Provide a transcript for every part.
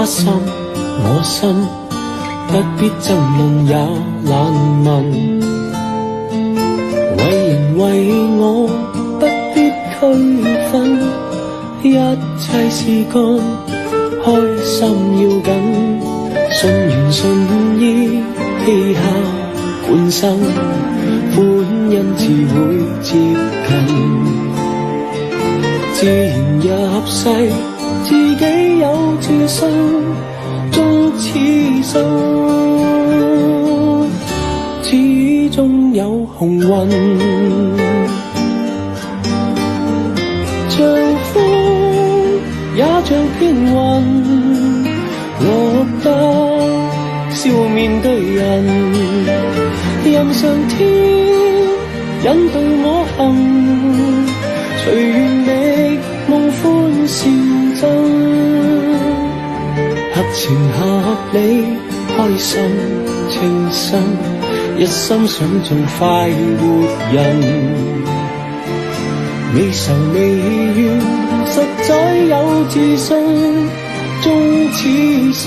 他心我心，不必爭論也難問。為人為我不必區分，一切事幹開心要緊，順緣順意披下半生，歡欣自會接近。自然入世，自己有自信，終此生始終有幸運。像風也像片雲，落得笑面對人，任上天引導我行，隨緣覓夢歡笑真，合情合理開心稱心，一心想做快活人。未愁未怨，實在有自信，終此生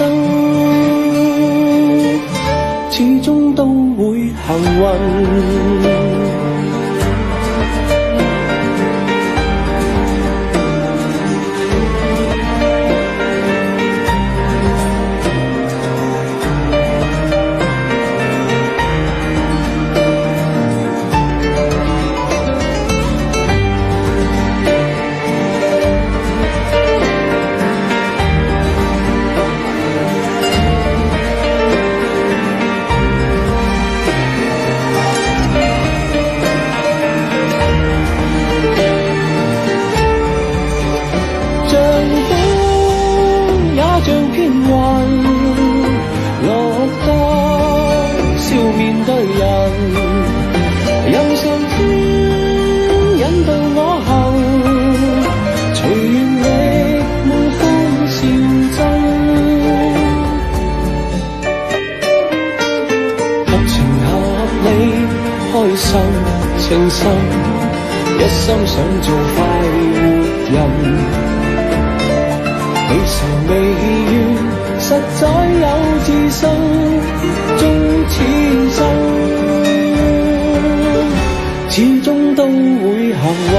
始終都會幸運。像片雲落得笑面對人，任上天引導我行，隨緣覓夢歡笑真，合情合理開心稱心，一心想做快活人。未愁未怨，實在有自信，終此生始終都會幸運。